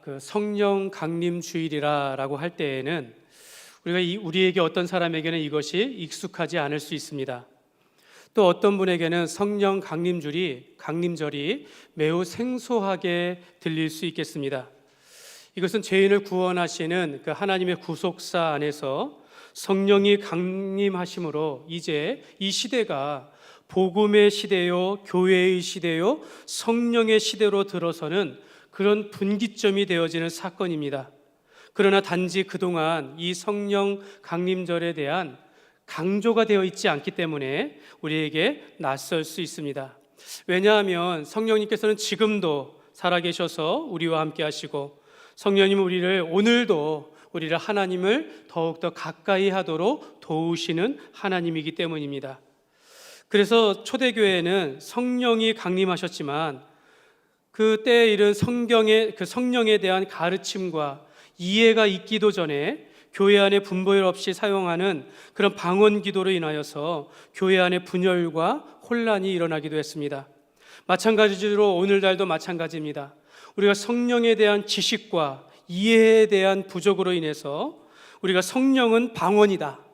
그 성령 강림 주일이라고 할 때에는 우리에게 어떤 사람에게는 이것이 익숙하지 않을 수 있습니다. 또 어떤 분에게는 성령 강림절이 매우 생소하게 들릴 수 있겠습니다. 이것은 죄인을 구원하시는 그 하나님의 구속사 안에서 성령이 강림하심으로 이제 이 시대가 복음의 시대요, 교회의 시대요, 성령의 시대로 들어서는 그런 분기점이 되어지는 사건입니다. 그러나 단지 그동안 이 성령 강림절에 대한 강조가 되어 있지 않기 때문에 우리에게 낯설 수 있습니다. 왜냐하면 성령님께서는 지금도 살아계셔서 우리와 함께 하시고, 성령님은 우리를 하나님을 더욱더 가까이 하도록 도우시는 하나님이기 때문입니다. 그래서 초대교회는 성령이 강림하셨지만 그때에 이른 성령에 대한 가르침과 이해가 있기도 전에 교회 안에 분별 없이 사용하는 그런 방언 기도로 인하여서 교회 안에 분열과 혼란이 일어나기도 했습니다. 마찬가지로 오늘날도 마찬가지입니다. 우리가 성령에 대한 지식과 이해에 대한 부족으로 인해서 우리가 성령은 방언이다,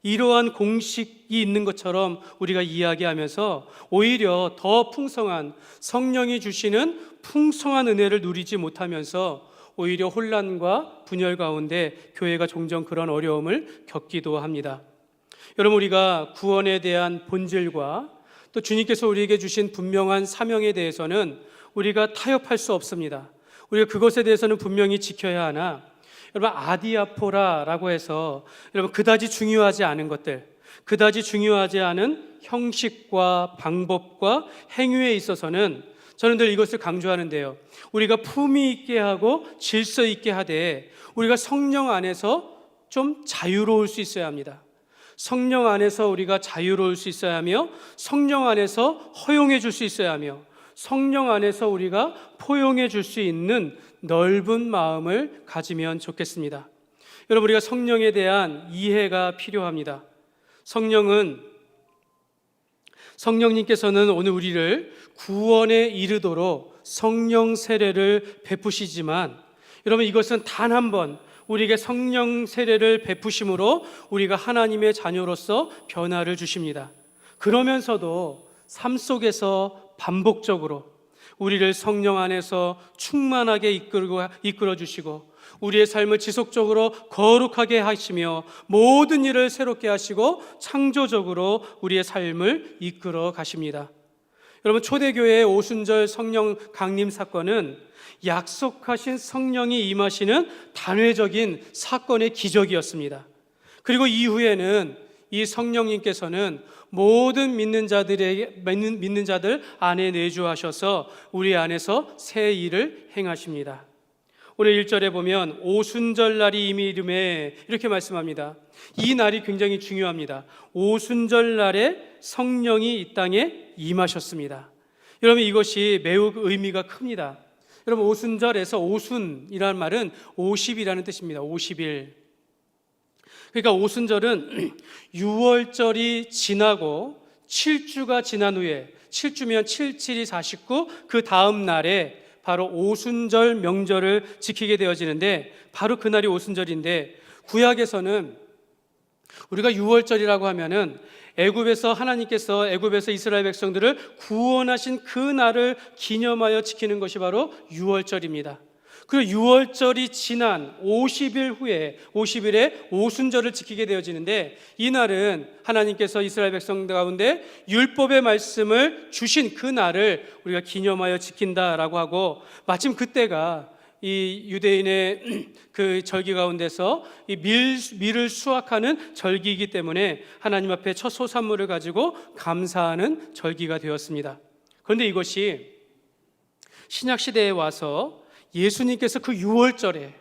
이러한 공식이 있는 것처럼 우리가 이야기하면서 오히려 더 풍성한 성령이 주시는 풍성한 은혜를 누리지 못하면서 오히려 혼란과 분열 가운데 교회가 종종 그런 어려움을 겪기도 합니다. 여러분, 우리가 구원에 대한 본질과 또 주님께서 우리에게 주신 분명한 사명에 대해서는 우리가 타협할 수 없습니다. 우리가 그것에 대해서는 분명히 지켜야 하나, 여러분, 아디아포라라고 해서 여러분 그다지 중요하지 않은 것들, 그다지 중요하지 않은 형식과 방법과 행위에 있어서는 저는 늘 이것을 강조하는데요, 우리가 품위 있게 하고 질서 있게 하되 우리가 성령 안에서 좀 자유로울 수 있어야 합니다. 성령 안에서 우리가 자유로울 수 있어야 하며, 성령 안에서 허용해 줄 수 있어야 하며, 성령 안에서 우리가 포용해 줄 수 있는 넓은 마음을 가지면 좋겠습니다. 여러분, 우리가 성령에 대한 이해가 필요합니다. 성령님께서는 오늘 우리를 구원에 이르도록 성령 세례를 베푸시지만, 여러분, 이것은 단 한 번 우리에게 성령 세례를 베푸심으로 우리가 하나님의 자녀로서 변화를 주십니다. 그러면서도 삶 속에서 반복적으로 우리를 성령 안에서 충만하게 이끌어 주시고, 우리의 삶을 지속적으로 거룩하게 하시며 모든 일을 새롭게 하시고 창조적으로 우리의 삶을 이끌어 가십니다. 여러분, 초대교회의 오순절 성령 강림 사건은 약속하신 성령이 임하시는 단회적인 사건의 기적이었습니다. 그리고 이후에는 이 성령님께서는 모든 믿는 자들 안에 내주하셔서 우리 안에서 새 일을 행하십니다. 오늘 1절에 보면 오순절 날이 이미 이름에 이렇게 말씀합니다. 이 날이 굉장히 중요합니다. 오순절 날에 성령이 이 땅에 임하셨습니다. 여러분, 이것이 매우 의미가 큽니다. 여러분, 오순절에서 오순이라는 말은 50이라는 뜻입니다. 50일. 그러니까 오순절은 6월절이 지나고 7주가 지난 후에, 7주면 77이 49, 그 다음 날에 바로 오순절 명절을 지키게 되어지는데, 바로 그날이 오순절인데, 구약에서는 우리가 6월절이라고 하면은 하나님께서 애굽에서 이스라엘 백성들을 구원하신 그 날을 기념하여 지키는 것이 바로 6월절입니다. 그리고 6월절이 지난 50일 후에 50일에 오순절을 지키게 되어지는데, 이 날은 하나님께서 이스라엘 백성들 가운데 율법의 말씀을 주신 그 날을 우리가 기념하여 지킨다라고 하고, 마침 그때가 이 유대인의 그 절기 가운데서 이 밀을 수확하는 절기이기 때문에 하나님 앞에 첫 소산물을 가지고 감사하는 절기가 되었습니다. 그런데 이것이 신약 시대에 와서 예수님께서 그 6월절에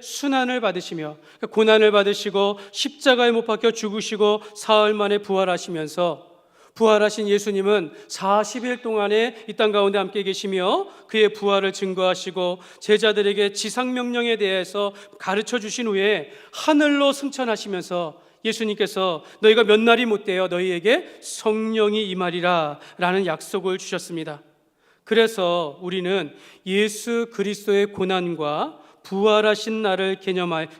순환을 받으시며 고난을 받으시고 십자가에 못 박혀 죽으시고 사흘 만에 부활하시면서, 부활하신 예수님은 40일 동안에 이 땅 가운데 함께 계시며 그의 부활을 증거하시고 제자들에게 지상명령에 대해서 가르쳐 주신 후에 하늘로 승천하시면서 예수님께서 너희가 몇 날이 못되어 너희에게 성령이 임하리라 라는 약속을 주셨습니다. 그래서 우리는 예수 그리스도의 고난과 부활하신 날을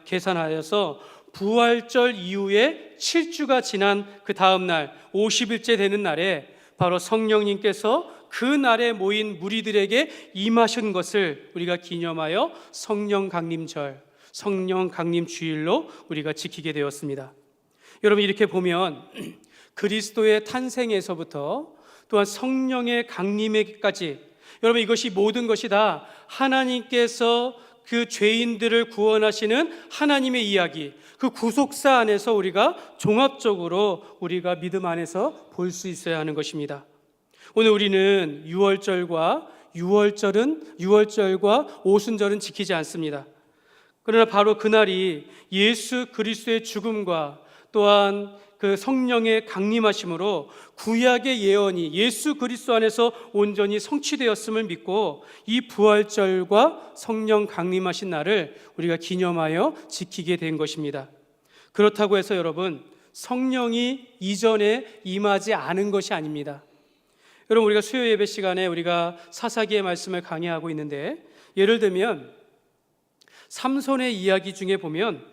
계산하여서 부활절 이후에 7주가 지난 그 다음 날 50일째 되는 날에 바로 성령님께서 그 날에 모인 무리들에게 임하신 것을 우리가 기념하여 성령 강림절, 성령 강림 주일로 우리가 지키게 되었습니다. 여러분, 이렇게 보면 그리스도의 탄생에서부터 또한 성령의 강림에까지, 여러분, 이것이 모든 것이 다 하나님께서 그 죄인들을 구원하시는 하나님의 이야기, 그 구속사 안에서 우리가 종합적으로 우리가 믿음 안에서 볼 수 있어야 하는 것입니다. 오늘 우리는 유월절과 오순절은 지키지 않습니다. 그러나 바로 그날이 예수 그리스도의 죽음과 또한 그 성령의 강림하심으로 구약의 예언이 예수 그리스도 안에서 온전히 성취되었음을 믿고 이 부활절과 성령 강림하신 날을 우리가 기념하여 지키게 된 것입니다. 그렇다고 해서 여러분, 성령이 이전에 임하지 않은 것이 아닙니다. 여러분, 우리가 수요 예배 시간에 우리가 사사기의 말씀을 강의하고 있는데, 예를 들면 삼손의 이야기 중에 보면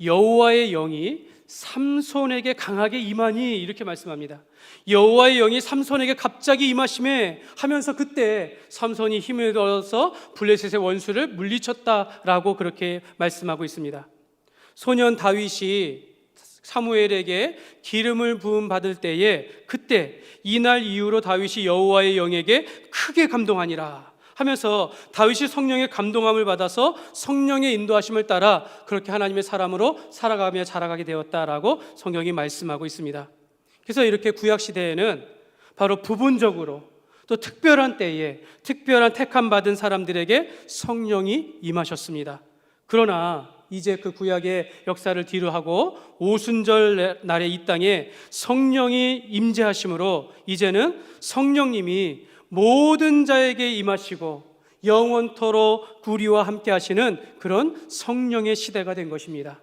여호와의 영이 삼손에게 강하게 임하니 이렇게 말씀합니다. 여호와의 영이 삼손에게 갑자기 임하심에 하면서 그때 삼손이 힘을 얻어서 블레셋의 원수를 물리쳤다라고 그렇게 말씀하고 있습니다. 소년 다윗이 사무엘에게 기름을 부음 받을 때에 그때 이날 이후로 다윗이 여호와의 영에게 크게 감동하니라 하면서 다윗이 성령의 감동함을 받아서 성령의 인도하심을 따라 그렇게 하나님의 사람으로 살아가며 자라가게 되었다라고 성경이 말씀하고 있습니다. 그래서 이렇게 구약시대에는 바로 부분적으로 또 특별한 때에 특별한 택함 받은 사람들에게 성령이 임하셨습니다. 그러나 이제 그 구약의 역사를 뒤로 하고 오순절 날에 이 땅에 성령이 임재하심으로 이제는 성령님이 모든 자에게 임하시고 영원토록 우리와 함께 하시는 그런 성령의 시대가 된 것입니다.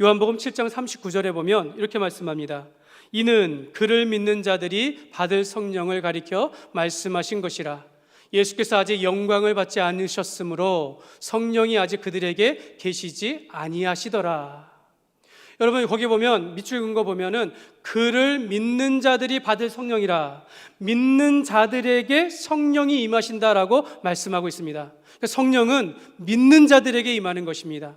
요한복음 7장 39절에 보면 이렇게 말씀합니다. 이는 그를 믿는 자들이 받을 성령을 가리켜 말씀하신 것이라. 예수께서 아직 영광을 받지 않으셨으므로 성령이 아직 그들에게 계시지 아니하시더라. 여러분, 거기 보면 밑줄 긋은 거 보면은 그를 믿는 자들이 받을 성령이라, 믿는 자들에게 성령이 임하신다라고 말씀하고 있습니다. 그러니까 성령은 믿는 자들에게 임하는 것입니다.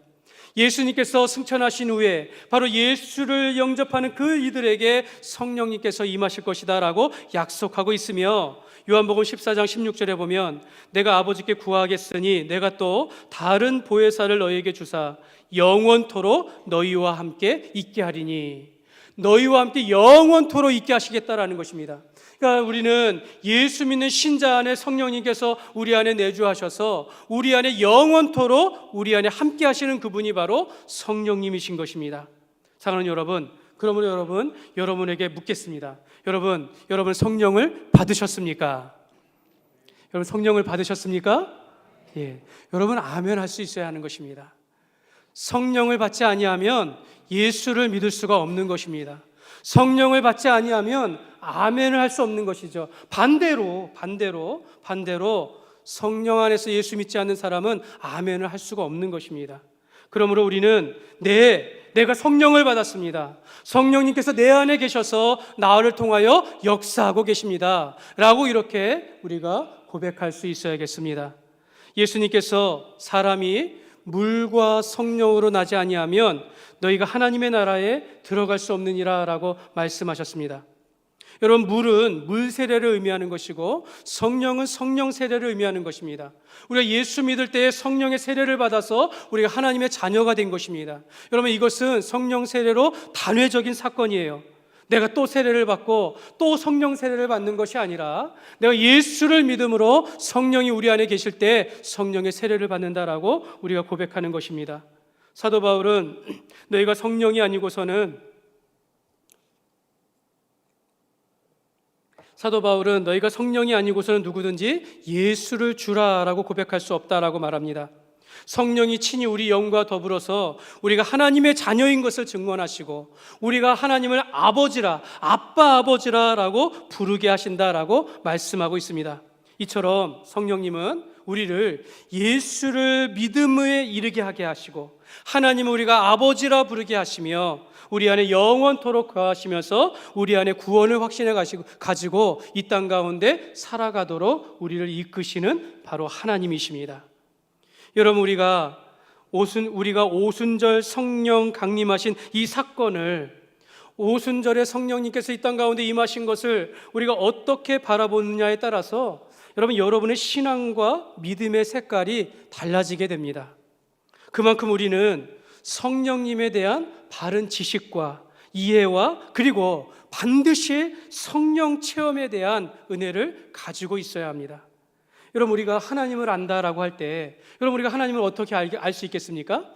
예수님께서 승천하신 후에 바로 예수를 영접하는 그 이들에게 성령님께서 임하실 것이다 라고 약속하고 있으며, 요한복음 14장 16절에 보면 내가 아버지께 구하겠으니 내가 또 다른 보혜사를 너희에게 주사 영원토록 너희와 함께 있게 하리니, 너희와 함께 영원토록 있게 하시겠다라는 것입니다. 그러니까 우리는 예수 믿는 신자 안에 성령님께서 우리 안에 내주하셔서 우리 안에 영원토록 우리 안에 함께 하시는 그분이 바로 성령님이신 것입니다. 사랑하는 여러분, 그러므로 여러분에게 묻겠습니다. 여러분 성령을 받으셨습니까? 여러분 성령을 받으셨습니까? 예. 여러분 아멘 할 수 있어야 하는 것입니다. 성령을 받지 아니하면 예수를 믿을 수가 없는 것입니다. 성령을 받지 아니하면 아멘을 할 수 없는 것이죠. 반대로 성령 안에서 예수 믿지 않는 사람은 아멘을 할 수가 없는 것입니다. 그러므로 우리는 내가 성령을 받았습니다. 성령님께서 내 안에 계셔서 나를 통하여 역사하고 계십니다 라고 이렇게 우리가 고백할 수 있어야겠습니다. 예수님께서 사람이 물과 성령으로 나지 아니하면 너희가 하나님의 나라에 들어갈 수 없느니라 라고 말씀하셨습니다. 여러분, 물은 물 세례를 의미하는 것이고 성령은 성령 세례를 의미하는 것입니다. 우리가 예수 믿을 때에 성령의 세례를 받아서 우리가 하나님의 자녀가 된 것입니다. 여러분, 이것은 성령 세례로 단회적인 사건이에요. 내가 또 세례를 받고 또 성령 세례를 받는 것이 아니라 내가 예수를 믿음으로 성령이 우리 안에 계실 때 성령의 세례를 받는다라고 우리가 고백하는 것입니다. 사도 바울은 너희가 성령이 아니고서는 누구든지 예수를 주라라고 고백할 수 없다라고 말합니다. 성령이 친히 우리 영과 더불어서 우리가 하나님의 자녀인 것을 증언하시고 우리가 하나님을 아버지라, 아빠 아버지라라고 부르게 하신다라고 말씀하고 있습니다. 이처럼 성령님은 우리를 예수를 믿음에 이르게 하게 하시고 하나님은 우리가 아버지라 부르게 하시며 우리 안에 영원토록 거하시면서 우리 안에 구원을 확신해 가지고 이 땅 가운데 살아가도록 우리를 이끄시는 바로 하나님이십니다. 여러분, 우리가 오순절 성령 강림하신 이 사건을, 오순절에 성령님께서 이 땅 가운데 임하신 것을 우리가 어떻게 바라보느냐에 따라서 여러분의 신앙과 믿음의 색깔이 달라지게 됩니다. 그만큼 우리는 성령님에 대한 바른 지식과 이해와 그리고 반드시 성령 체험에 대한 은혜를 가지고 있어야 합니다. 여러분, 우리가 하나님을 안다라고 할 때 우리가 하나님을 어떻게 알 수 있겠습니까?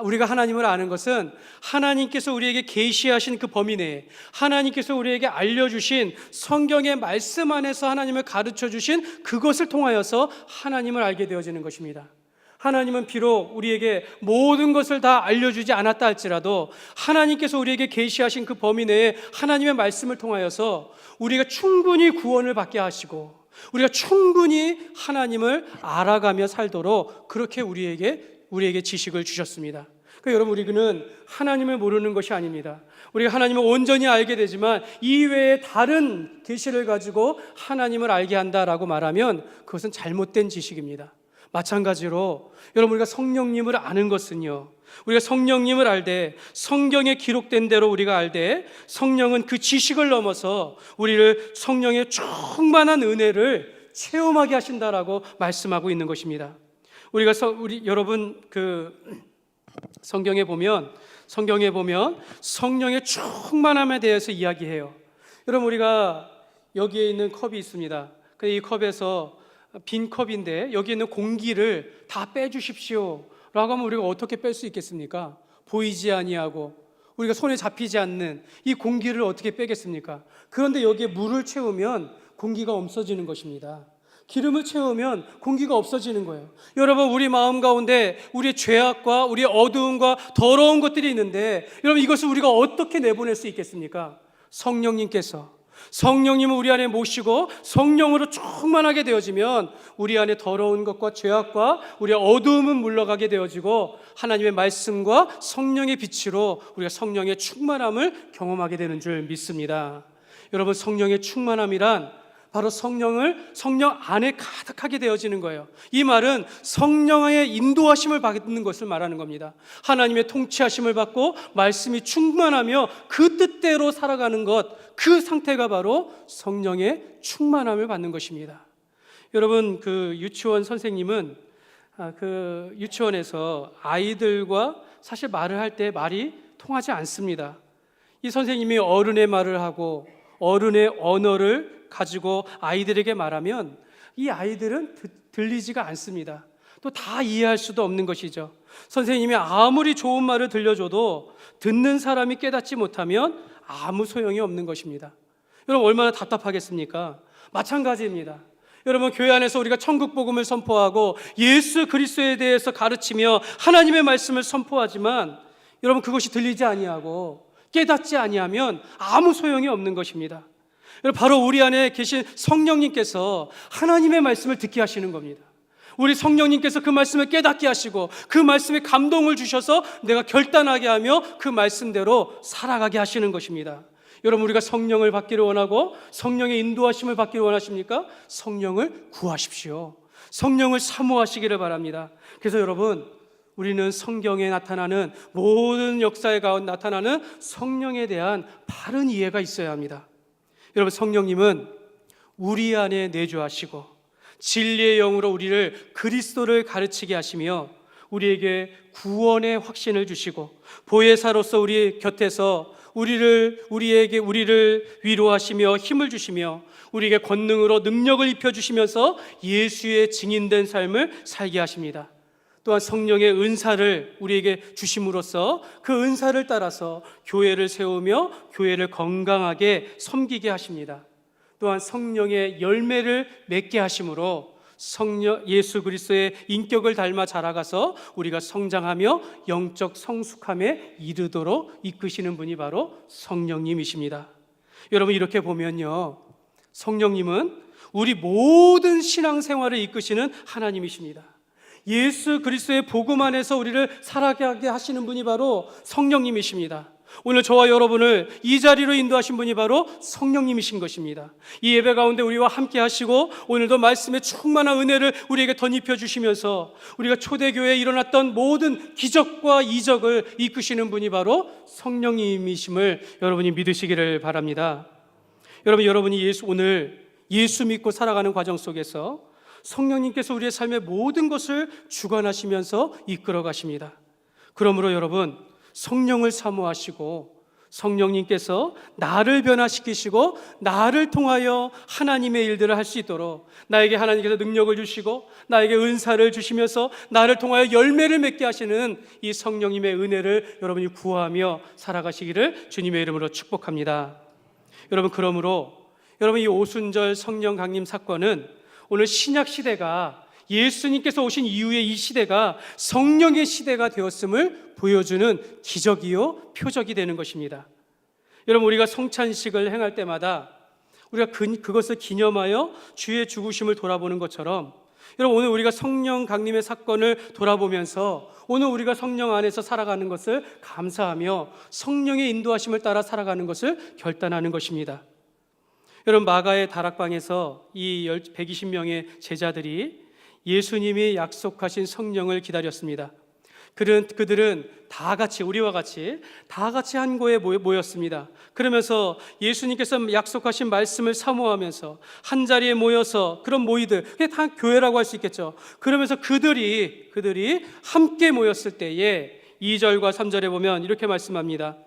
우리가 하나님을 아는 것은 하나님께서 우리에게 계시하신 그 범위 내에, 하나님께서 우리에게 알려주신 성경의 말씀 안에서 하나님을 가르쳐 주신 그것을 통하여서 하나님을 알게 되어지는 것입니다. 하나님은 비록 우리에게 모든 것을 다 알려주지 않았다 할지라도 하나님께서 우리에게 계시하신 그 범위 내에 하나님의 말씀을 통하여서 우리가 충분히 구원을 받게 하시고 우리가 충분히 하나님을 알아가며 살도록 그렇게 우리에게 지식을 주셨습니다. 그러니까 여러분, 우리는 하나님을 모르는 것이 아닙니다. 우리가 하나님을 온전히 알게 되지만 이외에 다른 계시를 가지고 하나님을 알게 한다라고 말하면 그것은 잘못된 지식입니다. 마찬가지로 여러분, 우리가 성령님을 아는 것은요, 우리가 성령님을 알되 성경에 기록된 대로 우리가 알되 성령은 그 지식을 넘어서 우리를 성령의 충만한 은혜를 체험하게 하신다라고 말씀하고 있는 것입니다. 여러분, 성경에 보면 성령의 충만함에 대해서 이야기해요. 여러분, 우리가 여기에 있는 컵이 있습니다. 이 컵에서 빈 컵인데 여기 있는 공기를 다 빼주십시오 라고 하면 우리가 어떻게 뺄 수 있겠습니까? 보이지 아니하고 우리가 손에 잡히지 않는 이 공기를 어떻게 빼겠습니까? 그런데 여기에 물을 채우면 공기가 없어지는 것입니다. 기름을 채우면 공기가 없어지는 거예요. 여러분, 우리 마음 가운데 우리의 죄악과 우리의 어두움과 더러운 것들이 있는데 여러분, 이것을 우리가 어떻게 내보낼 수 있겠습니까? 성령님을 우리 안에 모시고 성령으로 충만하게 되어지면 우리 안에 더러운 것과 죄악과 우리의 어두움은 물러가게 되어지고 하나님의 말씀과 성령의 빛으로 우리가 성령의 충만함을 경험하게 되는 줄 믿습니다. 여러분, 성령의 충만함이란 바로 성령 안에 가득하게 되어지는 거예요. 이 말은 성령의 인도하심을 받는 것을 말하는 겁니다. 하나님의 통치하심을 받고 말씀이 충만하며 그 뜻대로 살아가는 것, 그 상태가 바로 성령의 충만함을 받는 것입니다. 여러분, 유치원 선생님은 유치원에서 아이들과 사실 말을 할 때 말이 통하지 않습니다. 이 선생님이 어른의 말을 하고 어른의 언어를 가지고 아이들에게 말하면 이 아이들은 들리지가 않습니다. 또 다 이해할 수도 없는 것이죠. 선생님이 아무리 좋은 말을 들려줘도 듣는 사람이 깨닫지 못하면 아무 소용이 없는 것입니다. 여러분, 얼마나 답답하겠습니까? 마찬가지입니다. 여러분, 교회 안에서 우리가 천국 복음을 선포하고 예수 그리스도에 대해서 가르치며 하나님의 말씀을 선포하지만 여러분, 그것이 들리지 아니하고 깨닫지 아니하면 아무 소용이 없는 것입니다. 바로 우리 안에 계신 성령님께서 하나님의 말씀을 듣게 하시는 겁니다. 우리 성령님께서 그 말씀을 깨닫게 하시고 그 말씀에 감동을 주셔서 내가 결단하게 하며 그 말씀대로 살아가게 하시는 것입니다. 여러분, 우리가 성령을 받기를 원하고 성령의 인도하심을 받기를 원하십니까? 성령을 구하십시오. 성령을 사모하시기를 바랍니다. 그래서 여러분, 우리는 성경에 나타나는 모든 역사에 가운데 나타나는 성령에 대한 바른 이해가 있어야 합니다. 여러분, 성령님은 우리 안에 내주하시고 진리의 영으로 우리를 그리스도를 가르치게 하시며 우리에게 구원의 확신을 주시고 보혜사로서 우리 곁에서 우리를 위로하시며 힘을 주시며 우리에게 권능으로 능력을 입혀주시면서 예수의 증인된 삶을 살게 하십니다. 또한 성령의 은사를 우리에게 주심으로써 그 은사를 따라서 교회를 세우며 교회를 건강하게 섬기게 하십니다. 또한 성령의 열매를 맺게 하심으로 예수 그리스도의 인격을 닮아 자라가서 우리가 성장하며 영적 성숙함에 이르도록 이끄시는 분이 바로 성령님이십니다. 여러분, 이렇게 보면요, 성령님은 우리 모든 신앙생활을 이끄시는 하나님이십니다. 예수 그리스도의 복음 안에서 우리를 살아가게 하시는 분이 바로 성령님이십니다. 오늘 저와 여러분을 이 자리로 인도하신 분이 바로 성령님이신 것입니다. 이 예배 가운데 우리와 함께 하시고 오늘도 말씀의 충만한 은혜를 우리에게 덧입혀 주시면서 우리가 초대교회에 일어났던 모든 기적과 이적을 이끄시는 분이 바로 성령님이심을 여러분이 믿으시기를 바랍니다. 여러분이 오늘 예수 믿고 살아가는 과정 속에서 성령님께서 우리의 삶의 모든 것을 주관하시면서 이끌어 가십니다. 그러므로 여러분, 성령을 사모하시고 성령님께서 나를 변화시키시고 나를 통하여 하나님의 일들을 할 수 있도록 나에게 하나님께서 능력을 주시고 나에게 은사를 주시면서 나를 통하여 열매를 맺게 하시는 이 성령님의 은혜를 여러분이 구하며 살아가시기를 주님의 이름으로 축복합니다. 여러분, 그러므로 여러분, 이 오순절 성령 강림 사건은 오늘 신약 시대가 예수님께서 오신 이후에 이 시대가 성령의 시대가 되었음을 보여주는 기적이요 표적이 되는 것입니다. 여러분, 우리가 성찬식을 행할 때마다 우리가 그것을 기념하여 주의 죽으심을 돌아보는 것처럼 여러분, 오늘 우리가 성령 강림의 사건을 돌아보면서 오늘 우리가 성령 안에서 살아가는 것을 감사하며 성령의 인도하심을 따라 살아가는 것을 결단하는 것입니다. 여러분, 마가의 다락방에서 이 120명의 제자들이 예수님이 약속하신 성령을 기다렸습니다. 그들은 다 같이, 우리와 같이 다 같이 한 곳에 모였습니다. 그러면서 예수님께서 약속하신 말씀을 사모하면서 한 자리에 모여서 그런 모이들, 그게 다 교회라고 할 수 있겠죠. 그러면서 그들이 함께 모였을 때에 2절과 3절에 보면 이렇게 말씀합니다.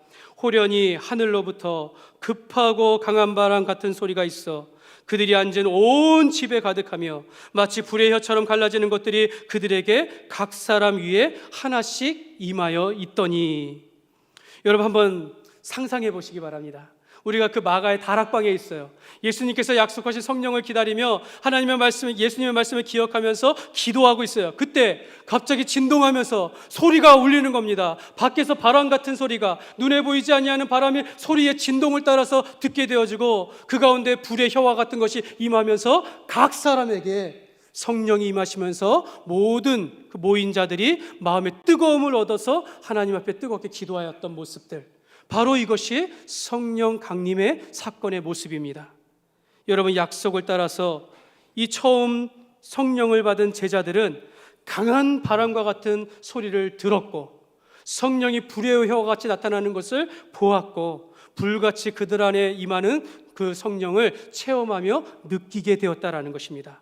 호련히 하늘로부터 급하고 강한 바람 같은 소리가 있어 그들이 앉은 온 집에 가득하며 마치 불의 혀처럼 갈라지는 것들이 그들에게 각 사람 위에 하나씩 임하여 있더니. 여러분, 한번 상상해 보시기 바랍니다. 우리가 그 마가의 다락방에 있어요. 예수님께서 약속하신 성령을 기다리며 예수님의 말씀을 기억하면서 기도하고 있어요. 그때 갑자기 진동하면서 소리가 울리는 겁니다. 밖에서 바람 같은 소리가, 눈에 보이지 아니하는 바람이 소리의 진동을 따라서 듣게 되어지고 그 가운데 불의 혀와 같은 것이 임하면서 각 사람에게 성령이 임하시면서 모든 그 모인 자들이 마음의 뜨거움을 얻어서 하나님 앞에 뜨겁게 기도하였던 모습들, 바로 이것이 성령 강림의 사건의 모습입니다. 여러분, 약속을 따라서 이 처음 성령을 받은 제자들은 강한 바람과 같은 소리를 들었고 성령이 불의 혀와 같이 나타나는 것을 보았고 불같이 그들 안에 임하는 그 성령을 체험하며 느끼게 되었다라는 것입니다.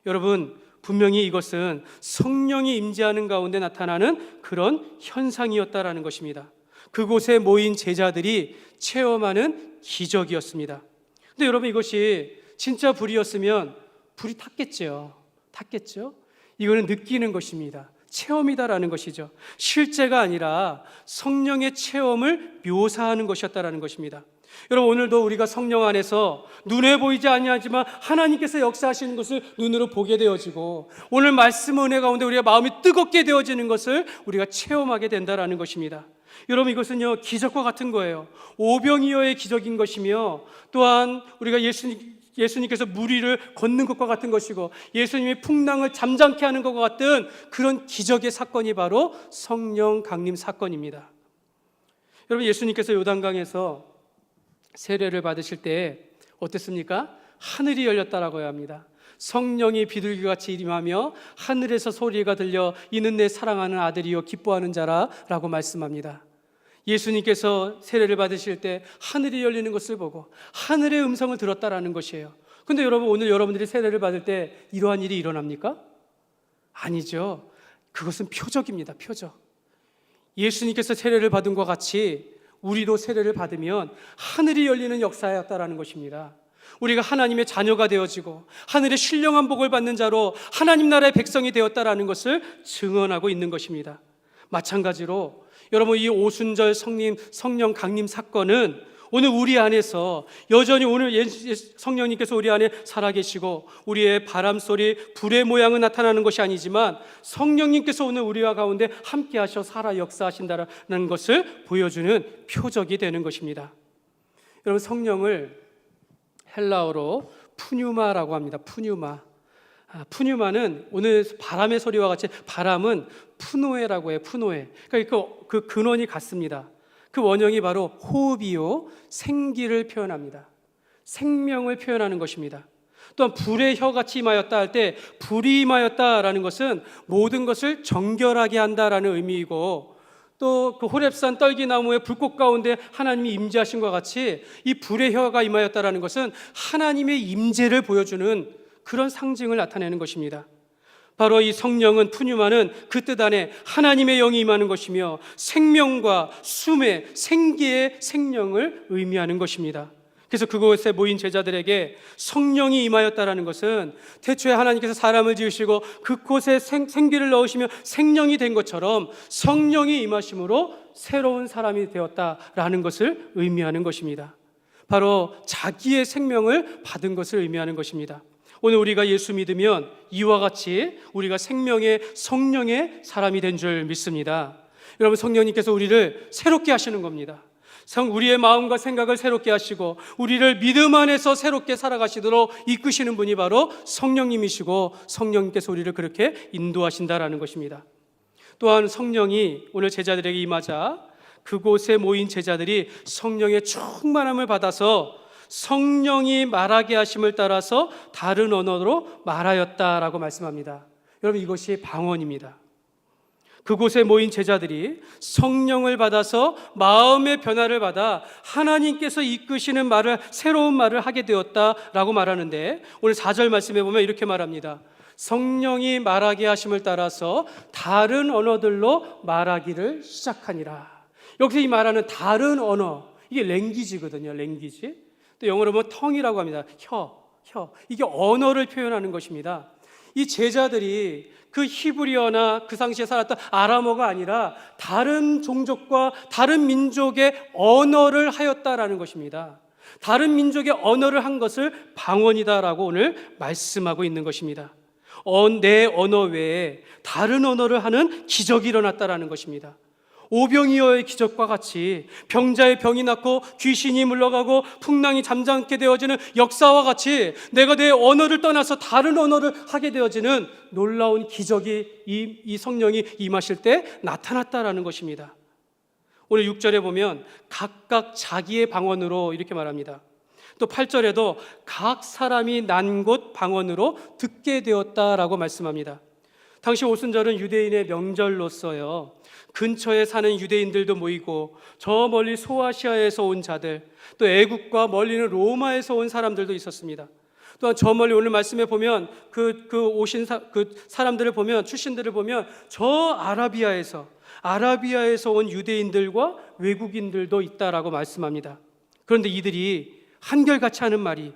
여러분, 분명히 이것은 성령이 임재하는 가운데 나타나는 그런 현상이었다라는 것입니다. 그곳에 모인 제자들이 체험하는 기적이었습니다. 근데 여러분, 이것이 진짜 불이었으면 불이 탔겠죠. 이거는 느끼는 것입니다. 체험이다라는 것이죠. 실제가 아니라 성령의 체험을 묘사하는 것이었다라는 것입니다. 여러분, 오늘도 우리가 성령 안에서 눈에 보이지 아니하지만 하나님께서 역사하시는 것을 눈으로 보게 되어지고 오늘 말씀 은혜 가운데 우리가 마음이 뜨겁게 되어지는 것을 우리가 체험하게 된다라는 것입니다. 여러분, 이것은요 기적과 같은 거예요. 오병이어의 기적인 것이며 또한 우리가 예수님께서 물 위를 걷는 것과 같은 것이고 예수님이 풍랑을 잠잠케 하는 것과 같은 그런 기적의 사건이 바로 성령 강림 사건입니다. 여러분, 예수님께서 요단강에서 세례를 받으실 때 어땠습니까? 하늘이 열렸다라고 해야 합니다. 성령이 비둘기같이 임하며 하늘에서 소리가 들려 이는 내 사랑하는 아들이요 기뻐하는 자라라고 말씀합니다. 예수님께서 세례를 받으실 때 하늘이 열리는 것을 보고 하늘의 음성을 들었다라는 것이에요. 근데 여러분, 오늘 여러분들이 세례를 받을 때 이러한 일이 일어납니까? 아니죠. 그것은 표적입니다. 표적. 예수님께서 세례를 받은 것과 같이 우리도 세례를 받으면 하늘이 열리는 역사였다라는 것입니다. 우리가 하나님의 자녀가 되어지고 하늘의 신령한 복을 받는 자로 하나님 나라의 백성이 되었다라는 것을 증언하고 있는 것입니다. 마찬가지로 여러분, 이 오순절 성령 강림 사건은 오늘 우리 안에서 여전히 오늘 성령님께서 우리 안에 살아계시고 우리의 바람소리, 불의 모양은 나타나는 것이 아니지만 성령님께서 오늘 우리와 가운데 함께 하셔 살아 역사하신다는 것을 보여주는 표적이 되는 것입니다. 여러분, 성령을 헬라어로 푸뉴마라고 합니다. 푸뉴마. 푸뉴마는 오늘 바람의 소리와 같이 바람은 푸노에라고 해요. 푸노에. 그러니까 그 근원이 같습니다. 그 원형이 바로 호흡이요 생기를 표현합니다. 생명을 표현하는 것입니다. 또한 불의 혀같이 임하였다 할 때 불이 임하였다라는 것은 모든 것을 정결하게 한다라는 의미이고, 또 그 호렙산 떨기나무의 불꽃 가운데 하나님이 임재하신 것 같이 이 불의 혀가 임하였다라는 것은 하나님의 임재를 보여주는 그런 상징을 나타내는 것입니다. 바로 이 성령은 푸뉴마는 그 뜻 안에 하나님의 영이 임하는 것이며 생명과 숨의 생기의 생명을 의미하는 것입니다. 그래서 그곳에 모인 제자들에게 성령이 임하였다라는 것은 태초에 하나님께서 사람을 지으시고 그곳에 생기를 넣으시며 생명이 된 것처럼 성령이 임하심으로 새로운 사람이 되었다라는 것을 의미하는 것입니다. 바로 자기의 생명을 받은 것을 의미하는 것입니다. 오늘 우리가 예수 믿으면 이와 같이 우리가 생명의 성령의 사람이 된 줄 믿습니다. 여러분, 성령님께서 우리를 새롭게 하시는 겁니다. 우리의 마음과 생각을 새롭게 하시고 우리를 믿음 안에서 새롭게 살아가시도록 이끄시는 분이 바로 성령님이시고, 성령님께서 우리를 그렇게 인도하신다라는 것입니다. 또한 성령이 오늘 제자들에게 임하자 그곳에 모인 제자들이 성령의 충만함을 받아서 성령이 말하게 하심을 따라서 다른 언어로 말하였다라고 말씀합니다. 여러분, 이것이 방언입니다. 그곳에 모인 제자들이 성령을 받아서 마음의 변화를 받아 하나님께서 이끄시는 말을, 새로운 말을 하게 되었다라고 말하는데, 오늘 4절 말씀에 보면 이렇게 말합니다. 성령이 말하게 하심을 따라서 다른 언어들로 말하기를 시작하니라. 여기서 이 말하는 다른 언어, 이게 랭귀지거든요. 랭귀지. 또 영어로 보면 텅이라고 합니다. 혀. 이게 언어를 표현하는 것입니다. 이 제자들이 그 히브리어나 그 당시에 살았던 아람어가 아니라 다른 종족과 다른 민족의 언어를 하였다라는 것입니다. 다른 민족의 언어를 한 것을 방언이다라고 오늘 말씀하고 있는 것입니다. 내 언어 외에 다른 언어를 하는 기적이 일어났다라는 것입니다. 오병이어의 기적과 같이 병자의 병이 낫고 귀신이 물러가고 풍랑이 잠잠게 되어지는 역사와 같이 내가 내 언어를 떠나서 다른 언어를 하게 되어지는 놀라운 기적이 이 성령이 임하실 때 나타났다라는 것입니다. 오늘 6절에 보면 각각 자기의 방언으로 이렇게 말합니다. 또 8절에도 각 사람이 난 곳 방언으로 듣게 되었다라고 말씀합니다. 당시 오순절은 유대인의 명절로서요, 근처에 사는 유대인들도 모이고 저 멀리 소아시아에서 온 자들, 또 애국과 멀리는 로마에서 온 사람들도 있었습니다. 또한 저 멀리 오늘 말씀에 보면 오신 사람들을 보면, 출신들을 보면 저 아라비아에서 온 유대인들과 외국인들도 있다라고 말씀합니다. 그런데 이들이 한결같이 하는 말이,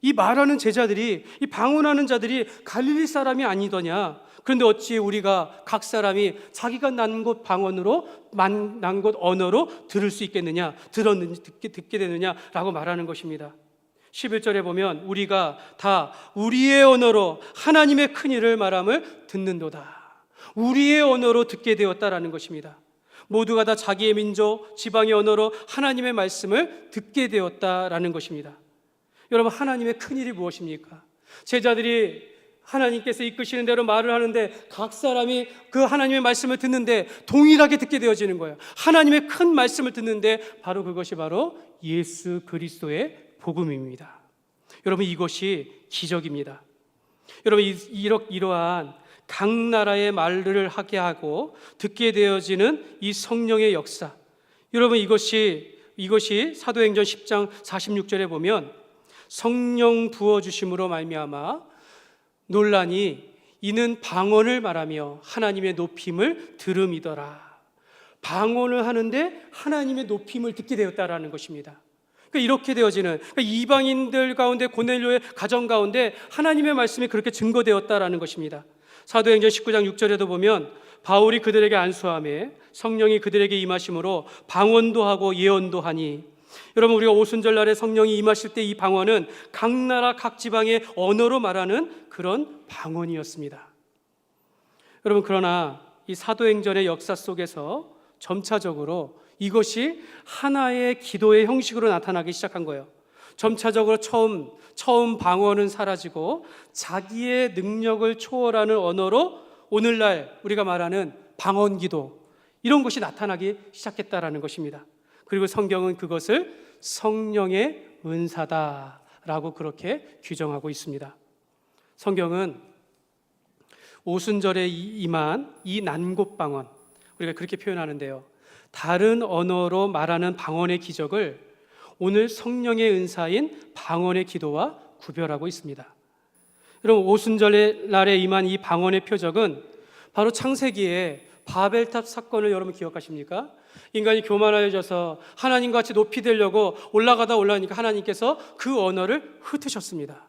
이 말하는 제자들이, 이 방언하는 자들이 갈릴리 사람이 아니더냐? 그런데 어찌 우리가 각 사람이 자기가 난 곳 방언으로, 난 곳 언어로 들을 수 있겠느냐, 듣게 되느냐라고 말하는 것입니다. 11절에 보면 우리가 다 우리의 언어로 하나님의 큰 일을 말함을 듣는도다. 우리의 언어로 듣게 되었다라는 것입니다. 모두가 다 자기의 민족, 지방의 언어로 하나님의 말씀을 듣게 되었다라는 것입니다. 여러분, 하나님의 큰 일이 무엇입니까? 제자들이 하나님께서 이끄시는 대로 말을 하는데 각 사람이 그 하나님의 말씀을 듣는데 동일하게 듣게 되어지는 거예요. 하나님의 큰 말씀을 듣는데 바로 그것이 바로 예수 그리스도의 복음입니다. 여러분, 이것이 기적입니다. 여러분, 이러한 각 나라의 말을 하게 하고 듣게 되어지는 이 성령의 역사, 여러분, 이것이 사도행전 10장 46절에 보면 성령 부어주심으로 말미암아 논란이 이는 방언을 말하며 하나님의 높임을 들음이더라. 방언을 하는데 하나님의 높임을 듣게 되었다라는 것입니다. 그러니까 이렇게 되어지는, 이방인들 가운데, 고넬료의 가정 가운데 하나님의 말씀이 그렇게 증거되었다라는 것입니다. 사도행전 19장 6절에도 보면 바울이 그들에게 안수하며 성령이 그들에게 임하심으로 방언도 하고 예언도 하니, 여러분, 우리가 오순절 날에 성령이 임하실 때 이 방언은 각 나라 각 지방의 언어로 말하는 그런 방언이었습니다. 여러분, 그러나 이 사도행전의 역사 속에서 점차적으로 이것이 하나의 기도의 형식으로 나타나기 시작한 거예요. 점차적으로 처음 방언은 사라지고 자기의 능력을 초월하는 언어로 오늘날 우리가 말하는 방언기도, 이런 것이 나타나기 시작했다라는 것입니다. 그리고 성경은 그것을 성령의 은사다라고 그렇게 규정하고 있습니다. 성경은 오순절에 임한 이 난곳방언, 우리가 그렇게 표현하는데요, 다른 언어로 말하는 방언의 기적을 오늘 성령의 은사인 방언의 기도와 구별하고 있습니다. 여러분, 오순절의 날에 임한 이 방언의 표적은 바로 창세기에 바벨탑 사건을 여러분 기억하십니까? 인간이 교만하여져서 하나님과 같이 높이 되려고 올라가니까 하나님께서 그 언어를 흩으셨습니다.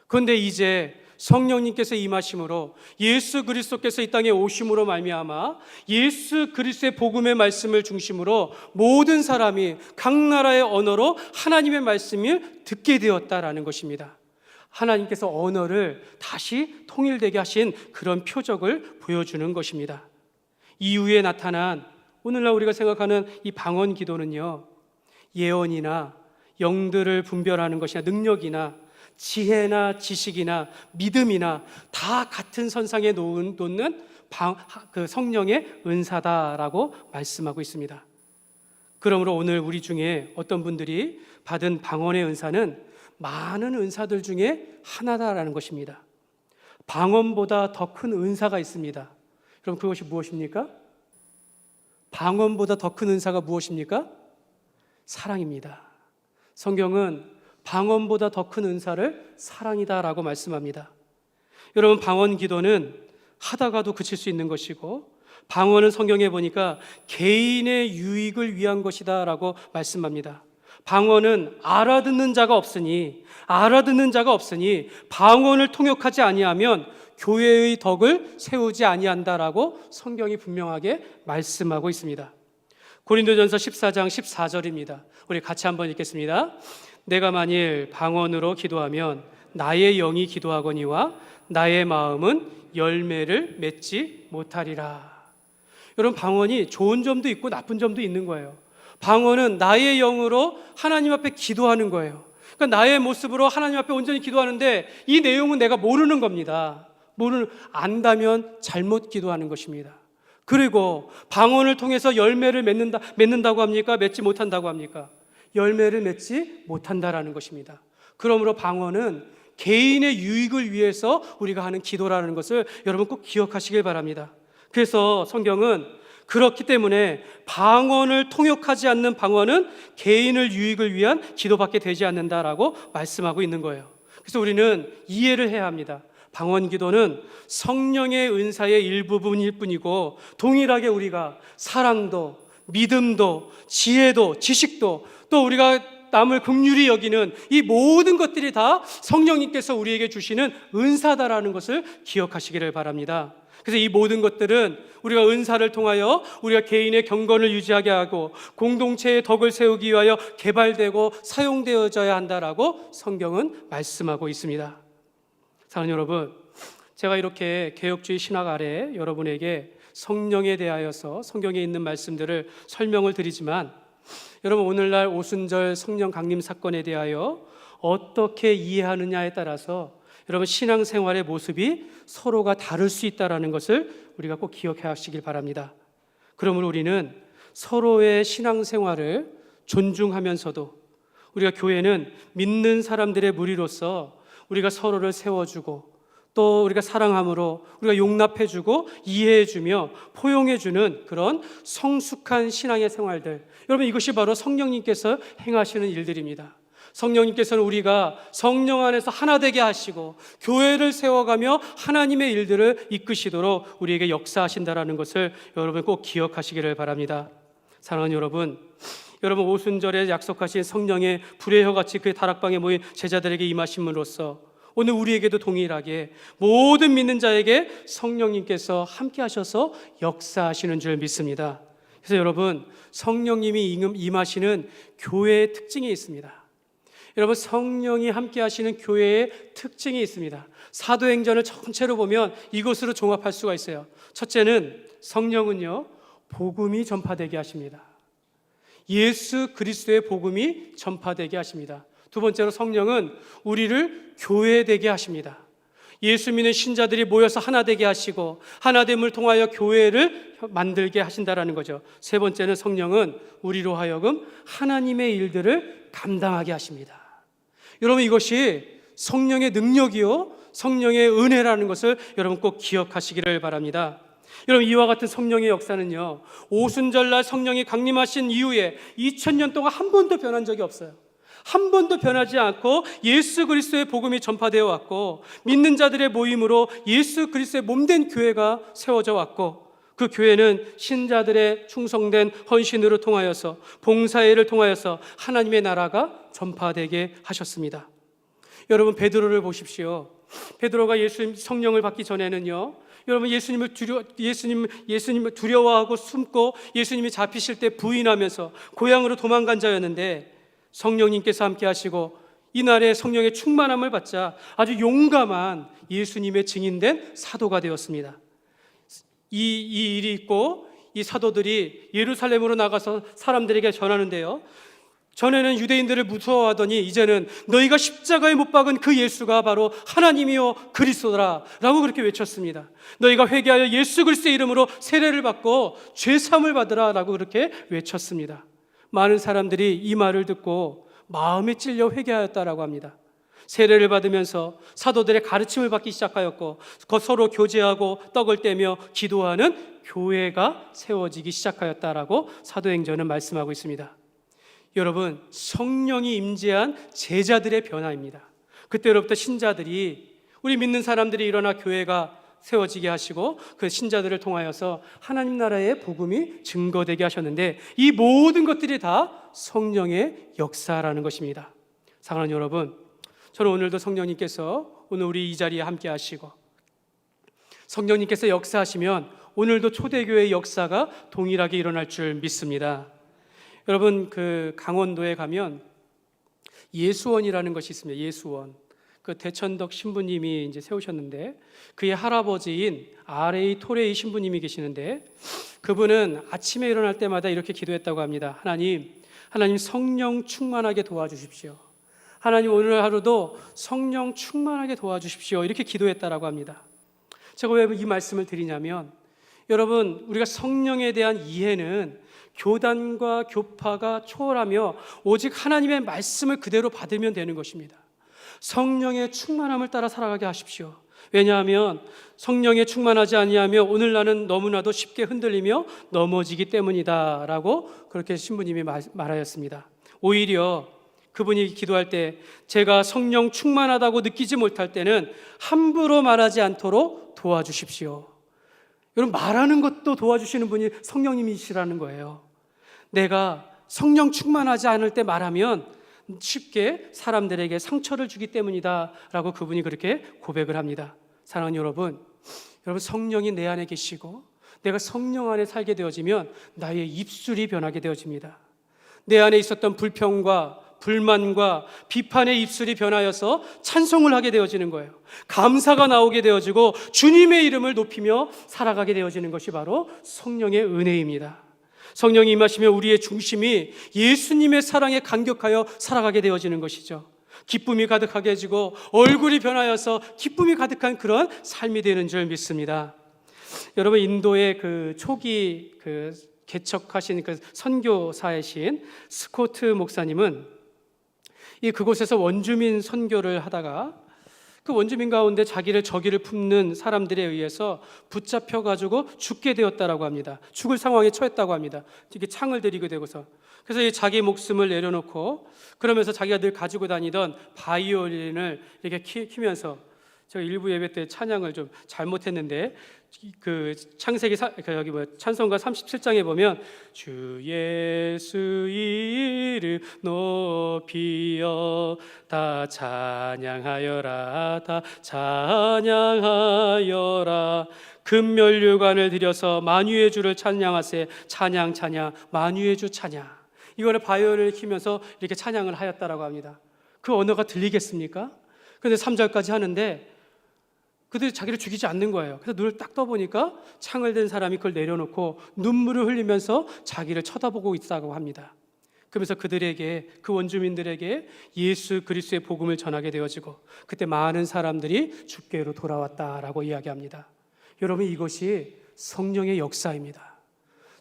그런데 이제 성령님께서 임하심으로, 예수 그리스도께서 이 땅에 오심으로 말미암아 예수 그리스도의 복음의 말씀을 중심으로 모든 사람이 각 나라의 언어로 하나님의 말씀을 듣게 되었다라는 것입니다. 하나님께서 언어를 다시 통일되게 하신 그런 표적을 보여주는 것입니다. 이후에 나타난 오늘날 우리가 생각하는 이 방언 기도는요, 예언이나 영들을 분별하는 것이나 능력이나 지혜나 지식이나 믿음이나 다 같은 선상에 놓는 그 성령의 은사다라고 말씀하고 있습니다. 그러므로 오늘 우리 중에 어떤 분들이 받은 방언의 은사는 많은 은사들 중에 하나다라는 것입니다. 방언보다 더 큰 은사가 있습니다. 그럼 그것이 무엇입니까? 방언보다 더 큰 은사가 무엇입니까? 사랑입니다. 성경은 방언보다 더 큰 은사를 사랑이다라고 말씀합니다. 여러분, 방언 기도는 하다가도 그칠 수 있는 것이고, 방언은 성경에 보니까 개인의 유익을 위한 것이다라고 말씀합니다. 방언은 알아듣는 자가 없으니 방언을 통역하지 아니하면 교회의 덕을 세우지 아니한다라고 성경이 분명하게 말씀하고 있습니다. 고린도전서 14장 14절입니다. 우리 같이 한번 읽겠습니다. 내가 만일 방언으로 기도하면 나의 영이 기도하거니와 나의 마음은 열매를 맺지 못하리라. 여러분, 방언이 좋은 점도 있고 나쁜 점도 있는 거예요. 방언은 나의 영으로 하나님 앞에 기도하는 거예요. 그러니까 나의 모습으로 하나님 앞에 온전히 기도하는데 이 내용은 내가 모르는 겁니다. 안다면 잘못 기도하는 것입니다. 그리고 방언을 통해서 열매를 맺는다고 합니까? 맺지 못한다고 합니까? 열매를 맺지 못한다라는 것입니다. 그러므로 방언은 개인의 유익을 위해서 우리가 하는 기도라는 것을 여러분 꼭 기억하시길 바랍니다. 그래서 성경은 그렇기 때문에 방언을 통역하지 않는 방언은 개인의 유익을 위한 기도밖에 되지 않는다라고 말씀하고 있는 거예요. 그래서 우리는 이해를 해야 합니다. 방언 기도는 성령의 은사의 일부분일 뿐이고, 동일하게 우리가 사랑도, 믿음도, 지혜도, 지식도, 또 우리가 남을 긍휼히 여기는 이 모든 것들이 다 성령님께서 우리에게 주시는 은사다라는 것을 기억하시기를 바랍니다. 그래서 이 모든 것들은 우리가 은사를 통하여 우리가 개인의 경건을 유지하게 하고 공동체의 덕을 세우기 위하여 개발되고 사용되어져야 한다라고 성경은 말씀하고 있습니다. 사랑하는 여러분, 제가 이렇게 개혁주의 신학 아래 여러분에게 성령에 대하여서 성경에 있는 말씀들을 설명을 드리지만, 여러분, 오늘날 오순절 성령 강림 사건에 대하여 어떻게 이해하느냐에 따라서 여러분 신앙생활의 모습이 서로가 다를 수 있다는 것을 우리가 꼭 기억해 하시길 바랍니다. 그러므로 우리는 서로의 신앙생활을 존중하면서도, 우리가 교회는 믿는 사람들의 무리로서 우리가 서로를 세워주고 또 우리가 사랑함으로 우리가 용납해주고 이해해주며 포용해주는 그런 성숙한 신앙의 생활들, 여러분, 이것이 바로 성령님께서 행하시는 일들입니다. 성령님께서는 우리가 성령 안에서 하나 되게 하시고 교회를 세워가며 하나님의 일들을 이끄시도록 우리에게 역사하신다라는 것을 여러분 꼭 기억하시기를 바랍니다. 사랑하는 여러분, 오순절에 약속하신 성령의 불의 혀같이 그의 다락방에 모인 제자들에게 임하심으로써 오늘 우리에게도 동일하게 모든 믿는 자에게 성령님께서 함께 하셔서 역사하시는 줄 믿습니다. 그래서 여러분, 성령님이 임하시는 교회의 특징이 있습니다. 여러분, 성령이 함께 하시는 교회의 특징이 있습니다. 사도행전을 전체로 보면 이것으로 종합할 수가 있어요. 첫째는 성령은요, 복음이 전파되게 하십니다. 예수 그리스도의 복음이 전파되게 하십니다. 두 번째로 성령은 우리를 교회되게 하십니다. 예수 믿는 신자들이 모여서 하나 되게 하시고 하나됨을 통하여 교회를 만들게 하신다라는 거죠. 세 번째는 성령은 우리로 하여금 하나님의 일들을 감당하게 하십니다. 여러분, 이것이 성령의 능력이요 성령의 은혜라는 것을 여러분 꼭 기억하시기를 바랍니다. 여러분, 이와 같은 성령의 역사는요, 오순절날 성령이 강림하신 이후에 2000년 동안 한 번도 변한 적이 없어요. 한 번도 변하지 않고 예수 그리스도의 복음이 전파되어 왔고, 믿는 자들의 모임으로 예수 그리스도의 몸된 교회가 세워져 왔고, 그 교회는 신자들의 충성된 헌신으로 통하여서, 봉사회를 통하여서 하나님의 나라가 전파되게 하셨습니다. 여러분, 베드로를 보십시오. 베드로가 예수님 성령을 받기 전에는요, 여러분, 예수님을 두려워하고 숨고 예수님이 잡히실 때 부인하면서 고향으로 도망간 자였는데, 성령님께서 함께 하시고 이날에 성령의 충만함을 받자 아주 용감한 예수님의 증인된 사도가 되었습니다. 이 일이 있고 이 사도들이 예루살렘으로 나가서 사람들에게 전하는데요, 전에는 유대인들을 무서워하더니 이제는 너희가 십자가에 못 박은 그 예수가 바로 하나님이요 그리스도라 라고 그렇게 외쳤습니다. 너희가 회개하여 예수 그리스도의 이름으로 세례를 받고 죄사함을 받으라 라고 그렇게 외쳤습니다. 많은 사람들이 이 말을 듣고 마음에 찔려 회개하였다라고 합니다. 세례를 받으면서 사도들의 가르침을 받기 시작하였고, 서로 교제하고 떡을 떼며 기도하는 교회가 세워지기 시작하였다라고 사도행전은 말씀하고 있습니다. 여러분, 성령이 임재한 제자들의 변화입니다. 그때로부터 신자들이, 우리 믿는 사람들이 일어나 교회가 세워지게 하시고 그 신자들을 통하여서 하나님 나라의 복음이 증거되게 하셨는데, 이 모든 것들이 다 성령의 역사라는 것입니다. 사랑하는 여러분, 저는 오늘도 성령님께서 오늘 우리 이 자리에 함께 하시고, 성령님께서 역사하시면 오늘도 초대교회의 역사가 동일하게 일어날 줄 믿습니다. 여러분, 그 강원도에 가면 예수원이라는 것이 있습니다. 예수원. 그 대천덕 신부님이 이제 세우셨는데, 그의 할아버지인 R.A. 토레이 신부님이 계시는데, 그분은 아침에 일어날 때마다 이렇게 기도했다고 합니다. 하나님 성령 충만하게 도와주십시오. 하나님, 오늘 하루도 성령 충만하게 도와주십시오. 이렇게 기도했다라고 합니다. 제가 왜 이 말씀을 드리냐면, 여러분, 우리가 성령에 대한 이해는 교단과 교파가 초월하며 오직 하나님의 말씀을 그대로 받으면 되는 것입니다. 성령의 충만함을 따라 살아가게 하십시오. 왜냐하면 성령에 충만하지 아니하며 오늘 나는 너무나도 쉽게 흔들리며 넘어지기 때문이다 라고 그렇게 신부님이 말하였습니다. 오히려 그분이 기도할 때 제가 성령 충만하다고 느끼지 못할 때는 함부로 말하지 않도록 도와주십시오. 여러분, 말하는 것도 도와주시는 분이 성령님이시라는 거예요. 내가 성령 충만하지 않을 때 말하면 쉽게 사람들에게 상처를 주기 때문이다 라고 그분이 그렇게 고백을 합니다. 사랑하는 여러분, 성령이 내 안에 계시고 내가 성령 안에 살게 되어지면 나의 입술이 변하게 되어집니다. 내 안에 있었던 불평과 불만과 비판의 입술이 변하여서 찬송을 하게 되어지는 거예요. 감사가 나오게 되어지고 주님의 이름을 높이며 살아가게 되어지는 것이 바로 성령의 은혜입니다. 성령이 임하시면 우리의 중심이 예수님의 사랑에 감격하여 살아가게 되어지는 것이죠. 기쁨이 가득하게 해지고 얼굴이 변하여서 기쁨이 가득한 그런 삶이 되는 줄 믿습니다. 여러분, 인도의 그 초기 개척하신 그 선교사이신 스코트 목사님은 그곳에서 원주민 선교를 하다가 그 원주민 가운데 자기를 저기를 품는 사람들에 의해서 붙잡혀가지고 죽게 되었다라고 합니다. 죽을 상황에 처했다고 합니다. 이렇게 창을 들이게 되고서. 그래서 자기 목숨을 내려놓고 그러면서 자기가 늘 가지고 다니던 바이올린을 이렇게 키면서, 제가 일부 예배 때 찬양을 좀 잘못했는데 그 창세기 찬송가 37장에 보면 주 예수 이름 높이여 다 찬양하여라 다 찬양하여라 금면류관을 들여서 만유의 주를 찬양하세 찬양 만유의 주 찬양, 이거를 바이올린을 키면서 이렇게 찬양을 하였다라고 합니다. 그 언어가 들리겠습니까? 그런데 3절까지 하는데 그들이 자기를 죽이지 않는 거예요. 그래서 눈을 딱 떠보니까 창을 든 사람이 그걸 내려놓고 눈물을 흘리면서 자기를 쳐다보고 있다고 합니다. 그러면서 그들에게, 그 원주민들에게 예수 그리스도의 복음을 전하게 되어지고 그때 많은 사람들이 주께로 돌아왔다라고 이야기합니다. 여러분, 이것이 성령의 역사입니다.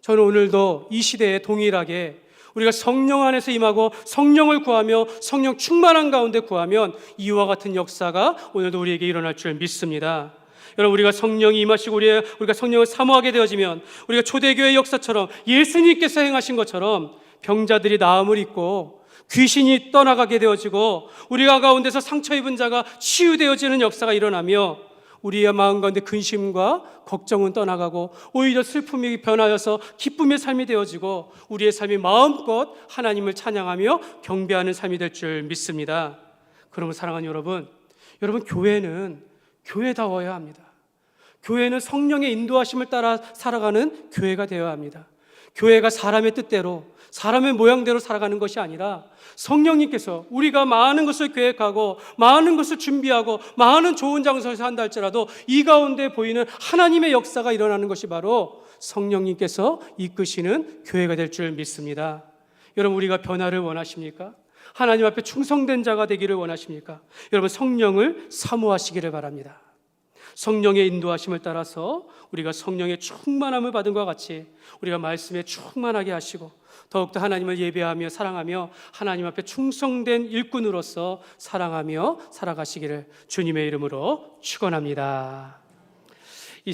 저는 오늘도 이 시대에 동일하게 우리가 성령 안에서 임하고 성령을 구하며 성령 충만한 가운데 구하면 이와 같은 역사가 오늘도 우리에게 일어날 줄 믿습니다. 여러분, 우리가 성령이 임하시고 우리가 성령을 사모하게 되어지면 우리가 초대교회 역사처럼 예수님께서 행하신 것처럼 병자들이 나음을 입고 귀신이 떠나가게 되어지고 우리가 가운데서 상처 입은 자가 치유되어지는 역사가 일어나며 우리의 마음 가운데 근심과 걱정은 떠나가고 오히려 슬픔이 변하여서 기쁨의 삶이 되어지고 우리의 삶이 마음껏 하나님을 찬양하며 경배하는 삶이 될 줄 믿습니다. 그러면 사랑하는 여러분, 교회는 교회다워야 합니다. 교회는 성령의 인도하심을 따라 살아가는 교회가 되어야 합니다. 교회가 사람의 뜻대로, 사람의 모양대로 살아가는 것이 아니라 성령님께서 우리가 많은 것을 계획하고 많은 것을 준비하고 많은 좋은 장소에서 한다 할지라도 이 가운데 보이는 하나님의 역사가 일어나는 것이 바로 성령님께서 이끄시는 교회가 될 줄 믿습니다. 여러분, 우리가 변화를 원하십니까? 하나님 앞에 충성된 자가 되기를 원하십니까? 여러분, 성령을 사모하시기를 바랍니다. 성령의 인도하심을 따라서 우리가 성령의 충만함을 받은 것과 같이 우리가 말씀에 충만하게 하시고 더욱더 하나님을 예배하며 사랑하며 하나님 앞에 충성된 일꾼으로서 사랑하며 살아가시기를 주님의 이름으로 축원합니다.